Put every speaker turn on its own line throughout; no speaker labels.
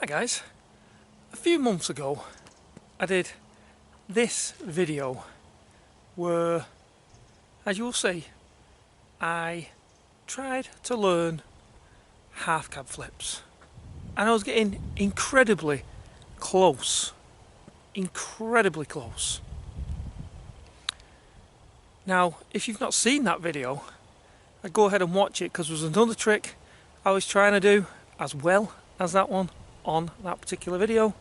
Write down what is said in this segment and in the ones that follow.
Hi guys, a few months ago I did this video where, as you'll see, I tried to learn half cab flips and I was getting incredibly close. Now if you've not seen that video, I'd go ahead and watch it because there was another trick I was trying to do as well as that one on that particular video.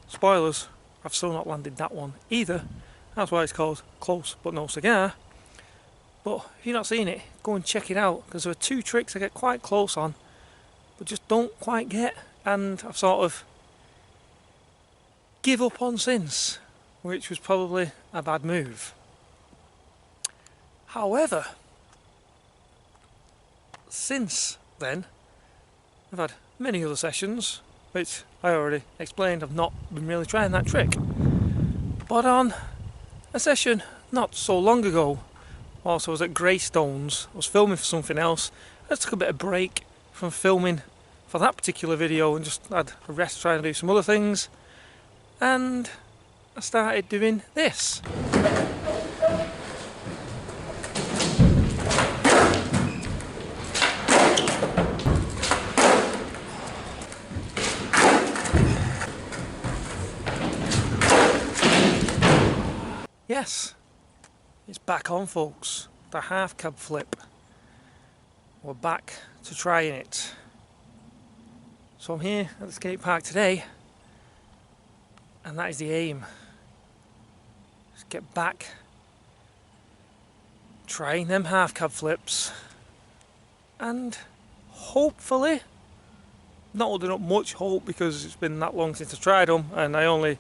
Spoilers, I've still not landed that one either. That's why it's called Close But No Cigar. But if you've not seen it, go and check it out, because there are two tricks I get quite close on but just don't quite get, and I've sort of give up on since, which was probably a bad move. However, since then I've had many other sessions which I already explained I've not been really trying that trick. But on a session not so long ago, whilst I was at Greystones, I was filming for something else. I just took a bit of break from filming for that particular video and just had a rest trying to do some other things, and I started doing this. Yes, it's back on, folks. The half cab flip. We're back to trying it. So I'm here at the skate park today, and that is the aim. Just get back trying them half cab flips, and hopefully, not holding up much hope because it's been that long since I tried them and I only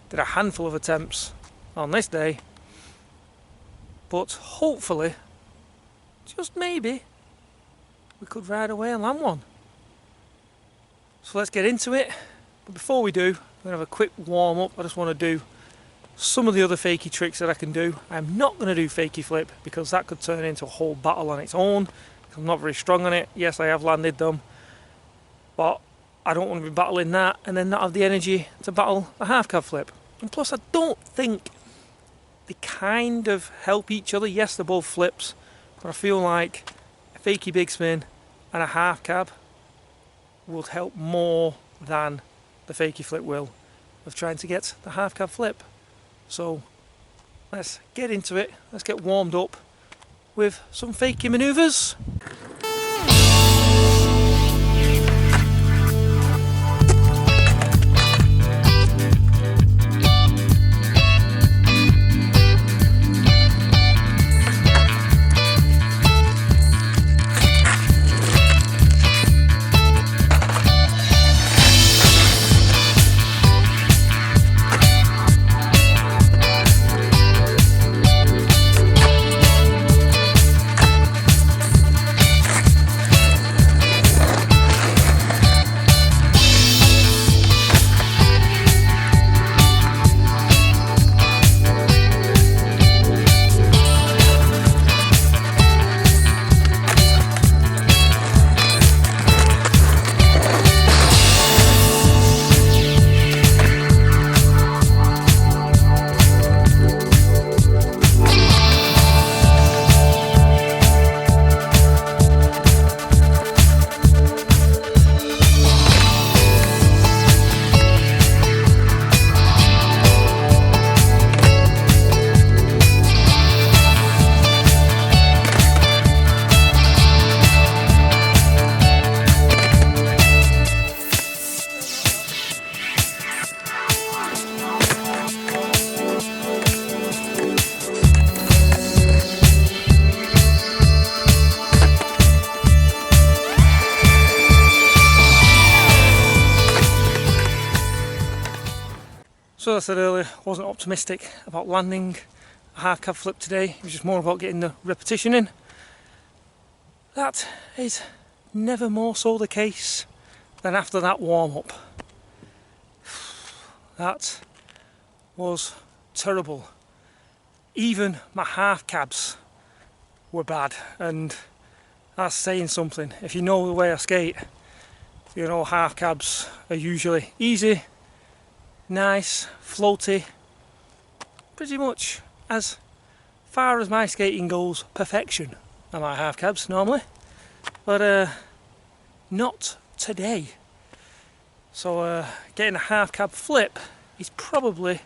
did a handful of attempts on this day, but hopefully, just maybe, we could ride away and land one. So let's get into it. But before we do, I'm going to have a quick warm up. I just want to do some of the other fakie tricks that I can do. I'm not going to do fakie flip because that could turn into a whole battle on its own. I'm not very strong on it. Yes, I have landed them, but I don't want to be battling that and then not have the energy to battle a half cab flip. And plus, I don't think they kind of help each other. Yes, they're both flips, but I feel like a fakie big spin and a half cab would help more than the fakie flip will of trying to get the half cab flip. So let's get into it. Let's get warmed up with some fakie maneuvers. So as I said earlier, I wasn't optimistic about landing a half cab flip today. It was just more about getting the repetition in. That is never more so the case than after that warm up. That was terrible. Even my half cabs were bad, and that's saying something. If you know the way I skate, You know, half cabs are usually easy, nice, floaty, pretty much as far as my skating goes, perfection are my half cabs normally, but not today. So getting a half cab flip is probably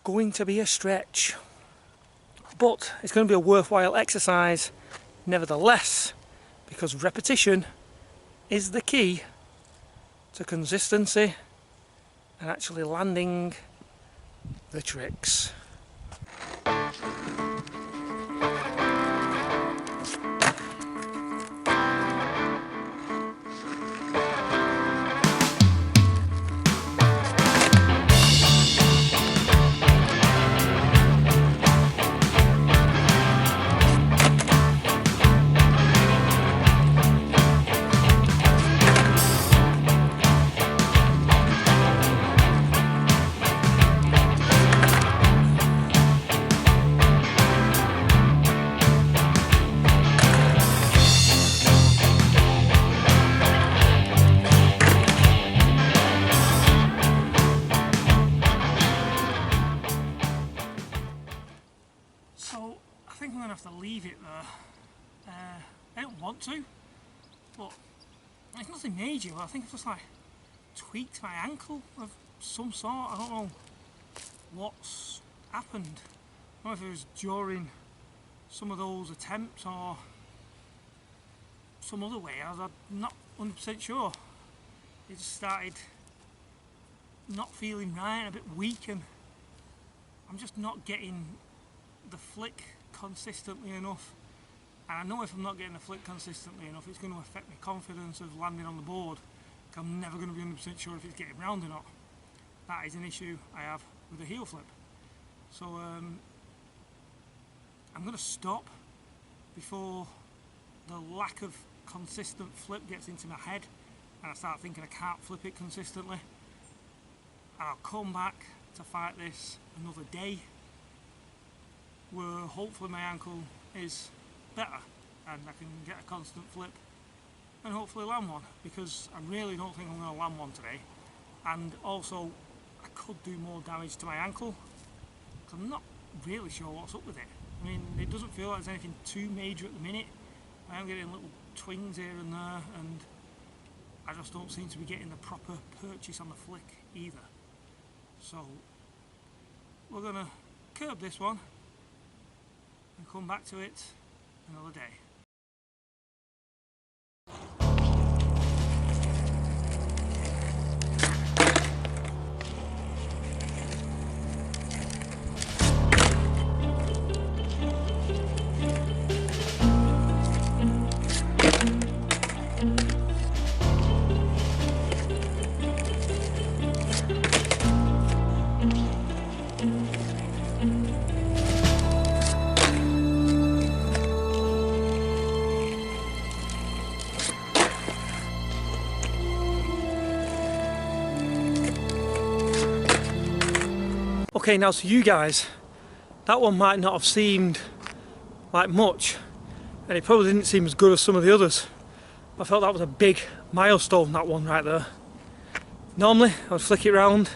going to be a stretch, but it's going to be a worthwhile exercise nevertheless, because repetition is the key to consistency and actually landing the tricks. So I think I'm going to have to leave it there. I don't want to, but it's nothing major. I think I've just like tweaked my ankle of some sort. I don't know what's happened. I don't know if it was during some of those attempts or some other way. I'm not 100% sure. It just started not feeling right and a bit weak, and I'm just not getting the flick consistently enough. And I know if I'm not getting the flick consistently enough, it's going to affect my confidence of landing on the board. I'm never going to be 100% sure if it's getting round or not. That is an issue I have with a heel flip. So I'm going to stop before the lack of consistent flip gets into my head and I start thinking I can't flip it consistently. And I'll come back to fight this another day, where hopefully my ankle is better and I can get a constant flip and hopefully land one, because I really don't think I'm going to land one today. And also I could do more damage to my ankle because I'm not really sure what's up with it. I mean, it doesn't feel like there's anything too major at the minute. I am getting little twings here and there, and I just don't seem to be getting the proper purchase on the flick either. So we're going to curb this one and come back to it another day. Okay, now to you guys, that one might not have seemed like much, and it probably didn't seem as good as some of the others. I felt that was a big milestone, that one right there. Normally I would flick it round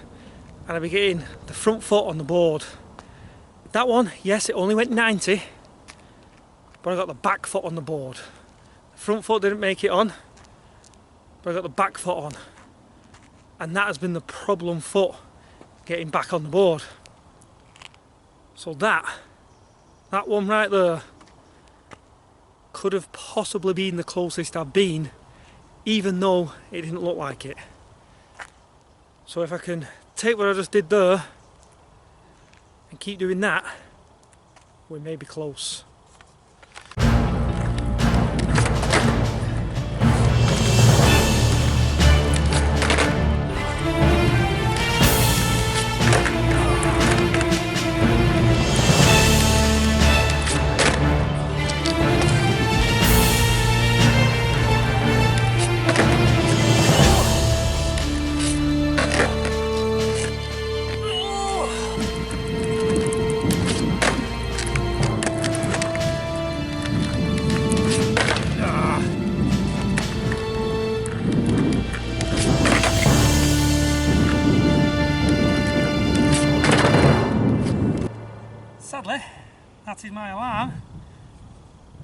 and I'd be getting the front foot on the board. That one, yes, it only went 90, but I got the back foot on the board. The front foot didn't make it on, but I got the back foot on, and that has been the problem foot getting back on the board. So that one right there could have possibly been the closest I've been, even though it didn't look like it. So if I can take what I just did there and keep doing that, we may be close. that is my alarm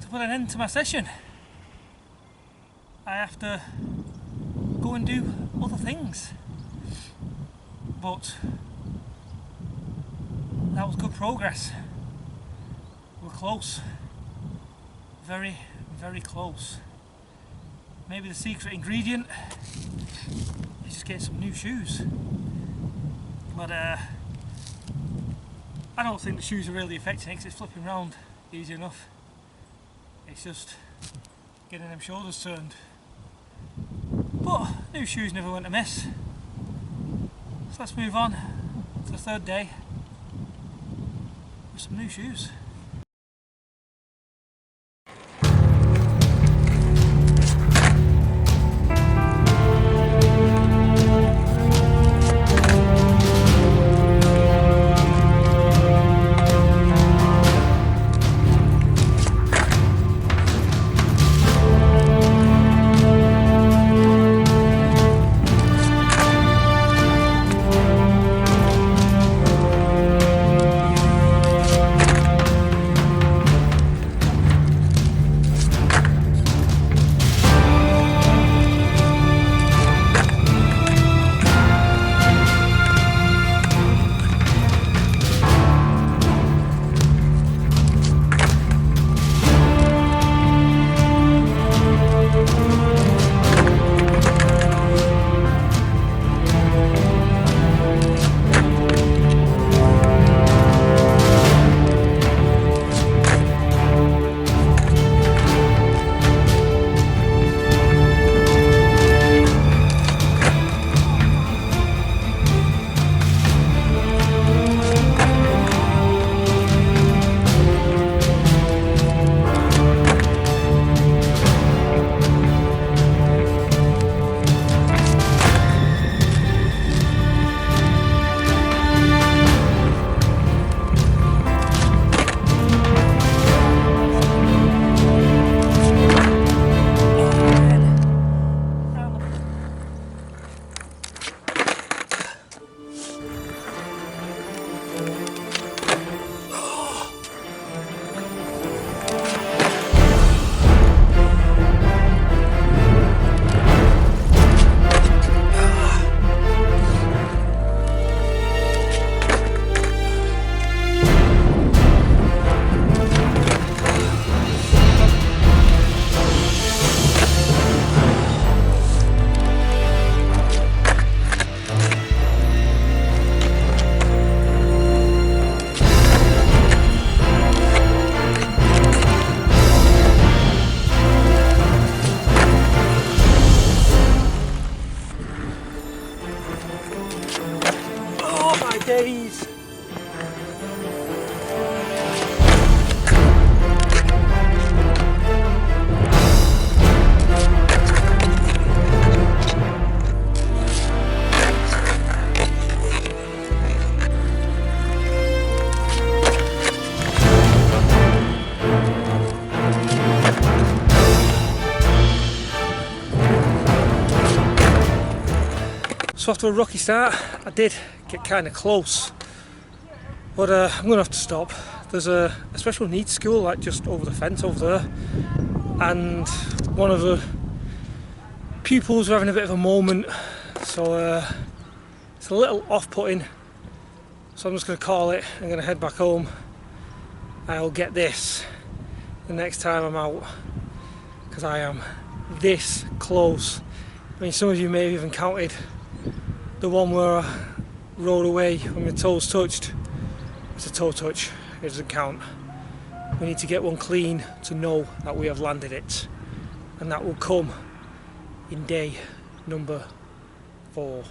to put an end to my session. I have to go and do other things, but that was good progress. We're close, very, very close. Maybe the secret ingredient is just get some new shoes, but I don't think the shoes are really affecting it because it's flipping round easy enough. It's just getting them shoulders turned. But new shoes never went amiss. So let's move on to the third day with some new shoes. Days. So after a rocky start, I did get kind of close, but I'm going to have to stop. There's a special needs school like just over the fence over there, and one of the pupils were having a bit of a moment, so it's a little off-putting, so I'm just going to call it. I'm going to head back home. I'll get this the next time I'm out, because I am this close. I mean, some of you may have even counted the one where I rode away when my toes touched. It's a toe touch, it doesn't count. We need to get one clean to know that we have landed it, and that will come in day number 4.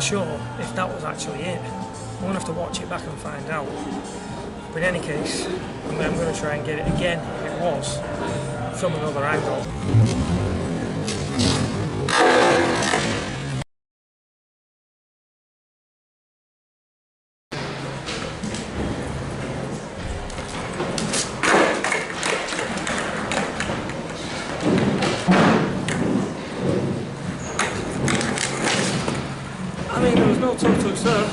not sure if that was actually it. I'm going to have to watch it back and find out. But in any case, I'm going to try and get it again, if it was, from another angle. I mean, there was no toe touch there.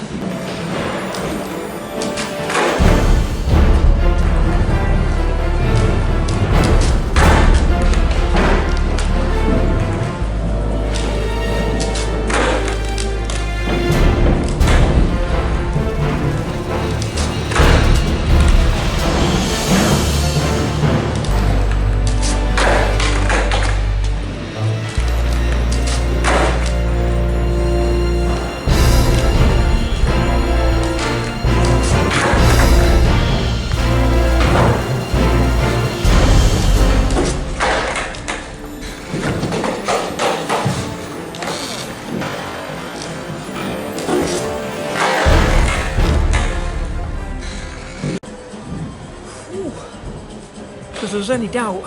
If there was any doubt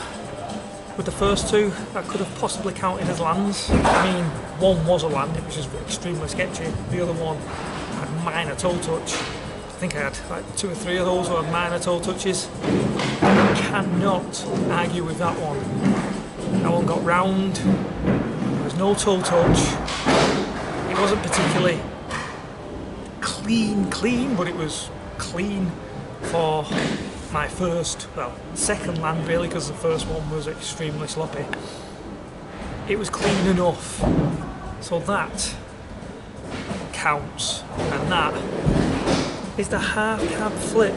with the first two that could have possibly counted as lands. I mean, one was a land, it was just extremely sketchy. The other one had minor toe touch. I think I had like 2 or 3 of those who had minor toe touches. I cannot argue with that one. That one got round, there was no toe touch. It wasn't particularly clean, but it was clean for my first, well, second land really, because the first one was extremely sloppy. It was clean enough, so that counts, and that is the half cab flip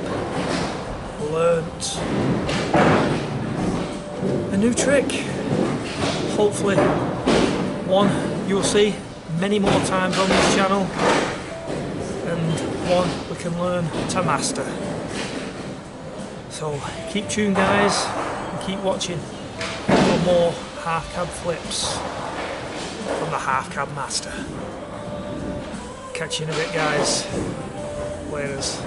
learnt. A new trick, hopefully one you will see many more times on this channel, and one we can learn to master. So keep tuned guys, and keep watching for more half cab flips from the half cab master. Catch you in a bit guys, laters.